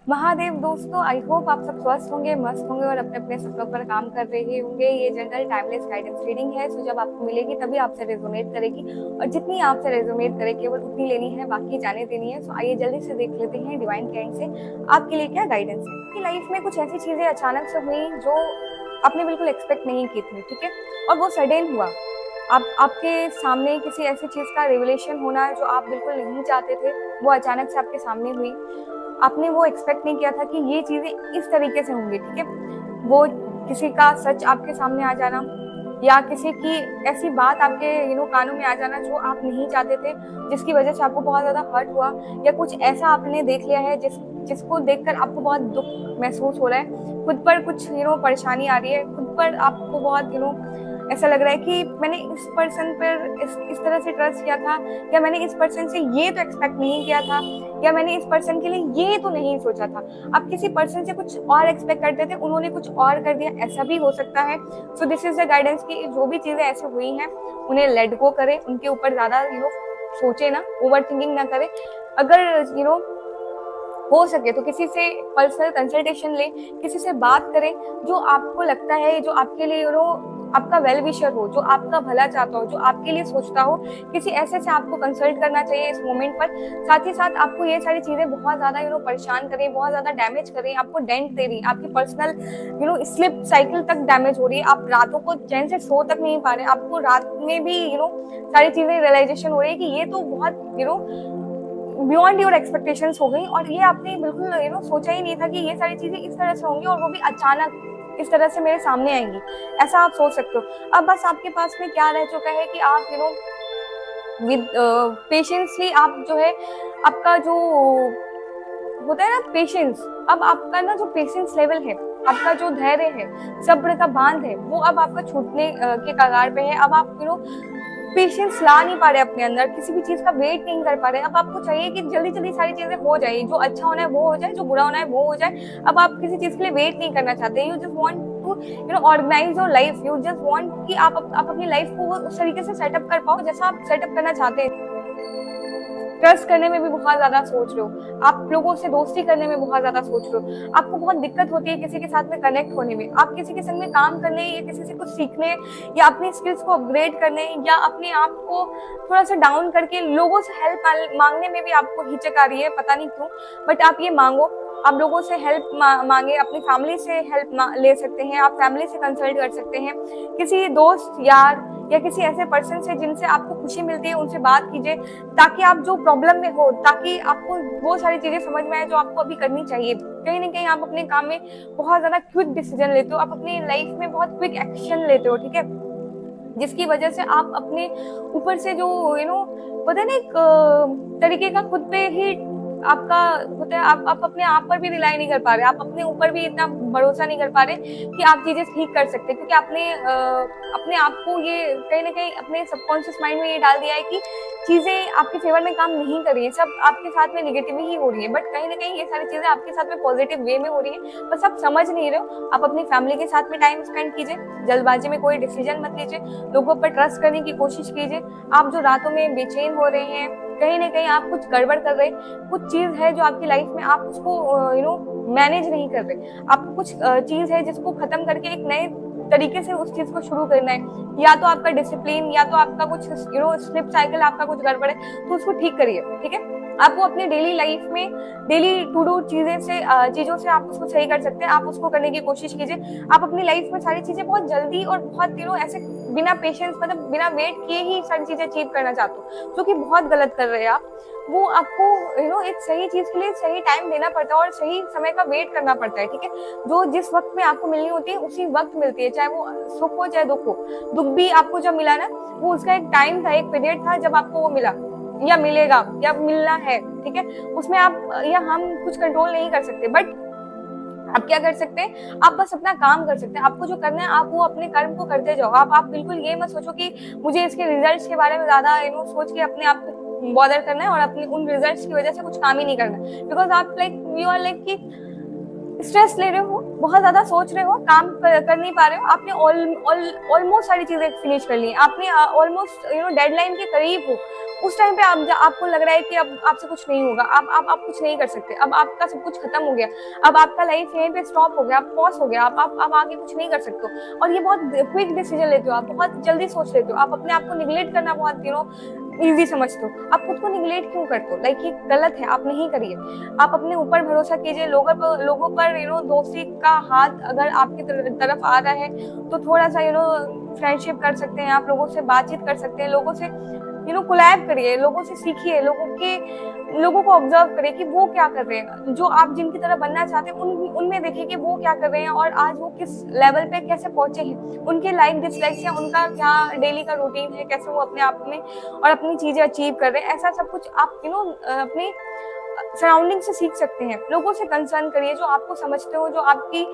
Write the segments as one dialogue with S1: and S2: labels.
S1: महादेव दोस्तों, I hope आप सब स्वस्थ होंगे, मस्त होंगे और अपने अपने सपनों पर काम कर रहे होंगे। ये जनरल टाइमलेस गाइडेंस रीडिंग है, सो जब आपको मिलेगी तभी आपसे रेजोनेट करेगी और जितनी आपसे रेजोनेट करे केवल उतनी लेनी है, बाकी जाने देनी है। सो आइए जल्दी से देख लेते हैं डिवाइन के एंड से आपके लिए क्या गाइडेंस है। आपकी लाइफ में कुछ ऐसी चीजें अचानक से हुई जो आपने बिल्कुल एक्सपेक्ट नहीं की थी, ठीक है, और वो सडन हुआ। आपके सामने किसी ऐसी चीज का रिवलेशन होना जो आप बिल्कुल नहीं चाहते थे, वो अचानक से आपके सामने हुई। आपने वो एक्सपेक्ट नहीं किया था कि ये चीजें इस तरीके से होंगी, ठीक है। वो किसी का सच आपके सामने आ जाना या किसी की ऐसी बात आपके कानों में आ जाना जो आप नहीं चाहते थे, जिसकी वजह से आपको बहुत ज्यादा हर्ट हुआ, या कुछ ऐसा आपने देख लिया है जिसको देखकर आपको बहुत दुख महसूस हो रहा है, खुद पर कुछ परेशानी आ रही है, खुद पर आपको बहुत ऐसा लग रहा है कि मैंने इस पर्सन पर इस तरह से ट्रस्ट किया था, या मैंने इस पर्सन से ये तो एक्सपेक्ट नहीं किया था, या मैंने इस पर्सन के लिए ये तो नहीं सोचा था। आप किसी पर्सन से कुछ और एक्सपेक्ट करते थे, उन्होंने कुछ और कर दिया, ऐसा भी हो सकता है। So this is the guidance की जो भी चीजें ऐसे हुई हैं उन्हें लेट गो करें, उनके ऊपर ज्यादा सोचे ना, ओवर थिंकिंग ना करें। अगर हो सके तो किसी से पर्सनल कंसल्टेशन ले, किसी से बात करें जो आपको लगता है, जो आपके लिए आपका वेल विशर हो, जो आपका भला चाहता हो, जो आपके लिए सोचता हो, किसी ऐसे से आपको कंसल्ट करना चाहिए इस मोमेंट पर। साथ ही साथ आपको ये सारी चीजें बहुत ज्यादा परेशान करें, बहुत ज्यादा डैमेज करें, आपको डेंट दे रही, आपकी पर्सनल स्लिप साइकिल तक डैमेज हो रही है, आप रातों को चैन से सो तक नहीं पा रहे, आपको रात में भी सारी चीजें रियलाइजेशन हो रही है कि ये तो बहुत बियॉन्ड योर एक्सपेक्टेशंस हो गई, और ये आपने बिल्कुल सोचा ही नहीं था कि ये सारी चीजें इस तरह से होंगी और वो भी अचानक इस तरह से मेरे सामने आएंगी। ऐसा आप सोच सकते हो। अब बस आपके पास में क्या रह चुका है कि आप विद पेशेंसली आप जो है, आपका जो होता है ना पेशेंस, अब आपका ना जो पेशेंस लेवल है, आपका जो धैर्य है, सब्र का बांध है, वो अब आपका छूटने के कगार पे है। अब आप पेशेंस ला नहीं पा रहे अपने अंदर, किसी भी चीज का वेट नहीं कर पा रहे। अब आपको चाहिए कि जल्दी जल्दी सारी चीजें हो जाए, जो अच्छा होना है वो हो जाए, जो बुरा होना है वो हो जाए। अब आप किसी चीज के लिए वेट नहीं करना चाहते। You just want to organise your life. You just want कि आप अपनी लाइफ को उस तरीके से सेटअप कर पाओ जैसा आप सेटअप करना चाहते हैं। ट्रस्ट करने में भी बहुत ज्यादा सोच रहे हो, आप लोगों से दोस्ती करने में बहुत ज्यादा सोच रहे हो, आपको बहुत दिक्कत होती है किसी के साथ में कनेक्ट होने में, आप किसी के संग में काम करने या किसी से कुछ सीखने या अपनी स्किल्स को अपग्रेड करने या अपने आप को थोड़ा सा डाउन करके लोगों से हेल्प मांगने में भी आपको हिचक आ रही है, पता नहीं क्यों। बट आप ये मांगो, आप लोगों से हेल्प मांगे, अपनी फैमिली से हेल्प ले सकते हैं, आप फैमिली से कंसल्ट कर सकते हैं, किसी दोस्त यार या किसी ऐसे पर्सन से जिनसे आपको खुशी मिलती है उनसे बात कीजिए, ताकि आप जो प्रॉब्लम में हो, ताकि आपको वो सारी चीजें समझ में आए जो आपको अभी करनी चाहिए। कहीं ना कहीं आप अपने काम में बहुत ज्यादा क्विक डिसीजन लेते हो, आप अपनी लाइफ में बहुत क्विक एक्शन लेते हो, ठीक है, जिसकी वजह से आप अपने ऊपर से जो पता है ना एक तरीके का खुद पे ही आपका होता है, आप अपने आप पर भी रिलाई नहीं कर पा रहे, आप अपने ऊपर भी इतना भरोसा नहीं कर पा रहे कि आप चीजें ठीक कर सकते हैं, क्योंकि आपने अपने आप को ये कहीं ना कहीं अपने सबकॉन्शियस माइंड में ये डाल दिया है कि चीजें आपके फेवर में काम नहीं कर रही है, सब आपके साथ में निगेटिव ही हो रही है। बट कहीं ना कहीं ये सारी चीजें आपके साथ में पॉजिटिव वे में हो रही है, बस आप समझ नहीं रहे हो। आप अपनी फैमिली के साथ में टाइम स्पेंड कीजिए, जल्दबाजी में कोई डिसीजन मत लीजिए, लोगों पर ट्रस्ट करने की कोशिश कीजिए। आप जो रातों में बेचैन हो रहे हैं, कहीं ना कहीं आप कुछ गड़बड़ कर रहे हैं, कुछ चीज है जो आपकी लाइफ में आप उसको मैनेज नहीं कर रहे, आप कुछ चीज है जिसको खत्म करके एक नए तरीके से उस चीज को शुरू करना है, या तो आपका डिसिप्लिन या तो आपका कुछ स्लिप साइकिल आपका कुछ गड़बड़ है, तो उसको ठीक करिए, ठीक है। आपको अपनी डेली लाइफ में डेली टू डू चीजों से आप उसको सही कर सकते हैं, आप उसको करने की कोशिश कीजिए। आप अपनी लाइफ में सारी चीजें बहुत जल्दी और बहुत ऐसे बिना पेशेंस मतलब बिना वेट किए ही सारी चीजें अचीव करना चाहते हो, जो कि बहुत गलत कर रहे हैं आप। वो आपको एक सही चीज के लिए सही टाइम देना पड़ता है और सही समय का वेट करना पड़ता है, ठीक है। जो जिस वक्त में आपको मिलनी होती है उसी वक्त मिलती है, चाहे वो सुख हो चाहे दुख हो। दुख भी आपको जब मिला ना, वो उसका एक टाइम था, एक पीरियड था जब आपको वो मिला या मिलेगा या मिलना है, ठीक है। उसमें आप या हम कुछ कंट्रोल नहीं कर सकते, बट आप क्या कर सकते हैं, आप बस अपना काम कर सकते हैं। आपको जो करना है आप वो अपने कर्म को करते जाओ। आप बिल्कुल ये मत सोचो कि मुझे इसके रिजल्ट्स के बारे में ज्यादा सोच के अपने आप को बॉदर करना है और अपने उन रिजल्ट्स की वजह से कुछ काम ही नहीं करना, बिकॉज आप यू आर लाइक कि स्ट्रेस ले रहे हो, बहुत ज्यादा सोच रहे हो, काम कर नहीं पा रहे हो, आपने ऑलमोस्ट सारी चीजें फिनिश कर ली, आपने ऑलमोस्ट डेडलाइन के करीब हो, उस टाइम पे आपको लग रहा है कि अब आपसे कुछ नहीं होगा, आप कुछ नहीं कर सकते, अब आपका सब कुछ खत्म हो गया, अब आपका लाइफ यहीं पे स्टॉप हो गया, आप पॉज हो गया, आप आगे कुछ नहीं कर सकते हो, और ये बहुत क्विक डिसीजन लेते हो, आप बहुत जल्दी सोच लेते हो, आप अपने आप को निगलेक्ट करना बहुत इजी समझते हो, आप खुद को निगलेक्ट क्यों करते हो? लाइक ये गलत है, आप नहीं करिए, आप अपने ऊपर भरोसा कीजिए, लोगों पर दोस्ती का हाथ अगर आपकी तरफ आ रहा है तो थोड़ा सा फ्रेंडशिप कर सकते हैं, आप लोगों से बातचीत कर सकते हैं, लोगों से कोलैब करिए, लोगों से सीखिए, लोगों को ऑब्जर्व करिए कि वो क्या कर रहे हैं, जो आप जिनकी तरह बनना चाहते हैं उनमें देखिए कि वो क्या कर रहे हैं और आज वो किस लेवल पे कैसे पहुंचे हैं, उनके लाइक डिसलाइक्स हैं, उनका क्या डेली का रूटीन है, कैसे वो अपने आप में और अपनी चीजें अचीव कर रहे हैं, ऐसा सब कुछ आप अपने सराउंडिंग से सीख सकते हैं। लोगों से कंसर्न करिए जो आपको समझते हो, जो आपकी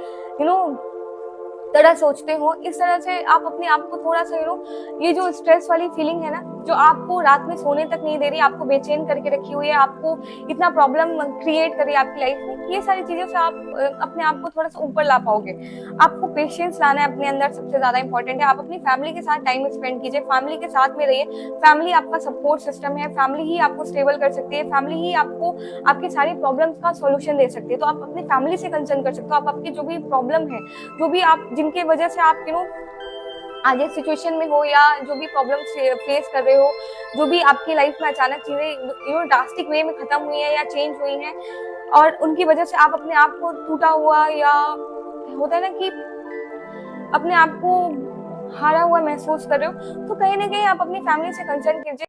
S1: तरह सोचते हो, इस तरह से आप अपने आप को थोड़ा सा ये जो स्ट्रेस वाली फीलिंग है ना, जो आपको रात में सोने तक नहीं दे रही, आपको बेचैन करके रखी हुई है, आपको इतना प्रॉब्लम क्रिएट कर रही है आपकी लाइफ में, ये सारी चीजों से आप अपने आप को थोड़ा सा ऊपर ला पाओगे। आपको पेशेंस लाना है अपने अंदर, सबसे ज्यादा इंपॉर्टेंट है। आप अपनी फैमिली के साथ टाइम स्पेंड कीजिए, फैमिली के साथ में रहिए, फैमिली आपका सपोर्ट सिस्टम है, फैमिली ही आपको स्टेबल कर सकती है, फैमिली ही आपको आपकी सारी प्रॉब्लम्स का सॉल्यूशन दे सकती है। तो आप अपनी फैमिली से कंसर्न कर सकते हो, आप आपकी जो भी प्रॉब्लम है, जो भी आप जिनके वजह से आप आज एक सिचुएशन में हो या जो भी प्रॉब्लम फेस कर रहे हो, जो भी आपकी लाइफ में अचानक चीजें ड्रास्टिक वे में खत्म हुई है या चेंज हुई हैं और उनकी वजह से आप अपने आप को टूटा हुआ या होता है ना कि अपने आप को हारा हुआ महसूस कर रहे हो, तो कहीं ना कहीं आप अपनी फैमिली से कंसर्न कीजिए।